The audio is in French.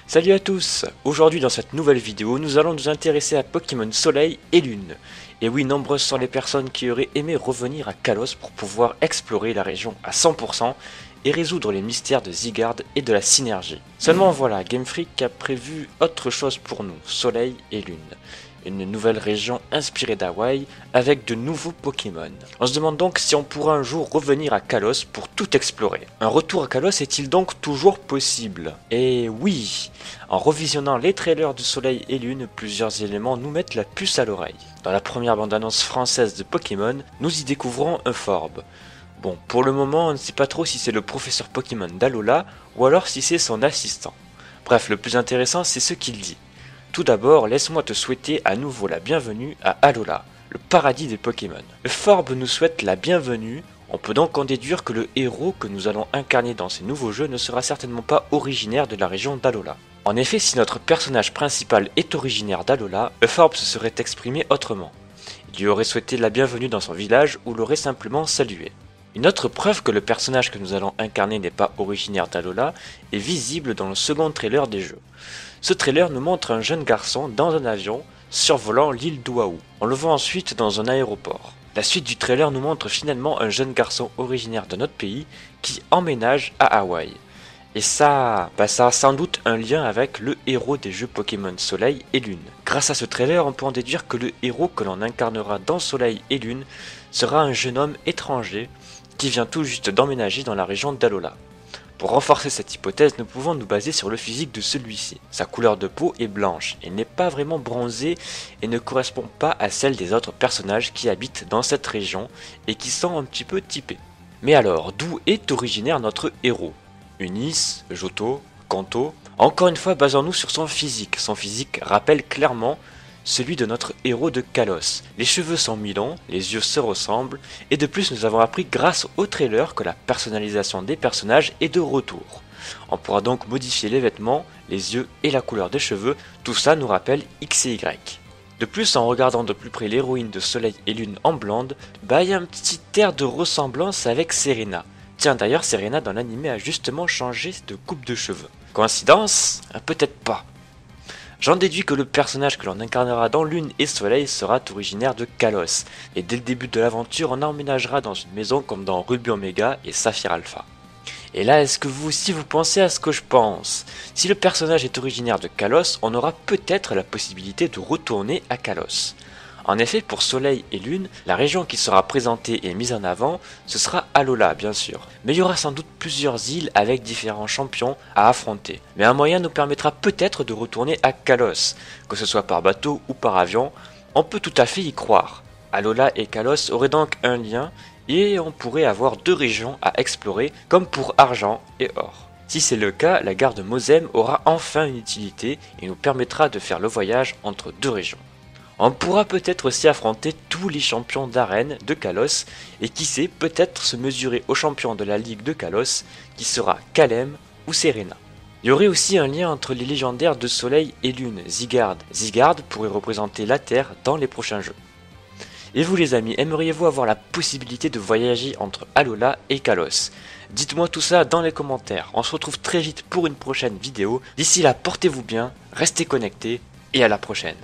Salut à tous! Aujourd'hui dans cette nouvelle vidéo, nous allons nous intéresser à Pokémon Soleil et Lune. Et oui, nombreuses sont les personnes qui auraient aimé revenir à Kalos pour pouvoir explorer la région à 100% et résoudre les mystères de Zygarde et de la synergie. Seulement voilà, Game Freak a prévu autre chose pour nous, Soleil et Lune. Une nouvelle région inspirée d'Hawaï avec de nouveaux Pokémon. On se demande donc si on pourra un jour revenir à Kalos pour tout explorer. Un retour à Kalos est-il donc toujours possible? Et oui, en revisionnant les trailers de Soleil et Lune, plusieurs éléments nous mettent la puce à l'oreille. Dans la première bande-annonce française de Pokémon, nous y découvrons un Forbe. Bon, pour le moment, on ne sait pas trop si c'est le professeur Pokémon d'Alola ou alors si c'est son assistant. Bref, le plus intéressant, c'est ce qu'il dit. Tout d'abord, laisse-moi te souhaiter à nouveau la bienvenue à Alola, le paradis des Pokémon. Le Forbe nous souhaite la bienvenue, on peut donc en déduire que le héros que nous allons incarner dans ces nouveaux jeux ne sera certainement pas originaire de la région d'Alola. En effet, si notre personnage principal est originaire d'Alola, le Forbe se serait exprimé autrement. Il lui aurait souhaité la bienvenue dans son village ou l'aurait simplement salué. Une autre preuve que le personnage que nous allons incarner n'est pas originaire d'Alola est visible dans le second trailer des jeux. Ce trailer nous montre un jeune garçon dans un avion survolant l'île d'Oahu. On le voit ensuite dans un aéroport. La suite du trailer nous montre finalement un jeune garçon originaire de notre pays qui emménage à Hawaï. Et ça a sans doute un lien avec le héros des jeux Pokémon Soleil et Lune. Grâce à ce trailer, on peut en déduire que le héros que l'on incarnera dans Soleil et Lune sera un jeune homme étranger qui vient tout juste d'emménager dans la région d'Alola. Pour renforcer cette hypothèse, nous pouvons nous baser sur le physique de celui-ci. Sa couleur de peau est blanche, et n'est pas vraiment bronzée et ne correspond pas à celle des autres personnages qui habitent dans cette région et qui sont un petit peu typés. Mais alors, d'où est originaire notre héros? Unis, Johto, Kanto? Encore une fois, basons-nous sur son physique. Son physique rappelle clairement celui de notre héros de Kalos. Les cheveux sont mi-longs, les yeux se ressemblent, et de plus nous avons appris grâce au trailer que la personnalisation des personnages est de retour. On pourra donc modifier les vêtements, les yeux et la couleur des cheveux, tout ça nous rappelle X et Y. De plus, en regardant de plus près l'héroïne de Soleil et Lune en blonde, il y a un petit air de ressemblance avec Serena. Tiens, d'ailleurs, Serena dans l'anime a justement changé de coupe de cheveux. Coïncidence? Peut-être pas. J'en déduis que le personnage que l'on incarnera dans Lune et Soleil sera originaire de Kalos, et dès le début de l'aventure on emménagera dans une maison comme dans Ruby Omega et Saphir Alpha. Et là, est-ce que vous aussi vous pensez à ce que je pense? Si le personnage est originaire de Kalos, on aura peut-être la possibilité de retourner à Kalos. En effet, pour Soleil et Lune, la région qui sera présentée et mise en avant, ce sera Alola bien sûr. Mais il y aura sans doute plusieurs îles avec différents champions à affronter. Mais un moyen nous permettra peut-être de retourner à Kalos, que ce soit par bateau ou par avion, on peut tout à fait y croire. Alola et Kalos auraient donc un lien et on pourrait avoir deux régions à explorer comme pour Argent et Or. Si c'est le cas, la gare de Mosem aura enfin une utilité et nous permettra de faire le voyage entre deux régions. On pourra peut-être aussi affronter tous les champions d'arène de Kalos et qui sait peut-être se mesurer aux champions de la ligue de Kalos qui sera Kalem ou Serena. Il y aurait aussi un lien entre les légendaires de Soleil et Lune, Zygarde. Zygarde pourrait représenter la Terre dans les prochains jeux. Et vous les amis, aimeriez-vous avoir la possibilité de voyager entre Alola et Kalos? Dites-moi tout ça dans les commentaires, on se retrouve très vite pour une prochaine vidéo. D'ici là, portez-vous bien, restez connectés et à la prochaine.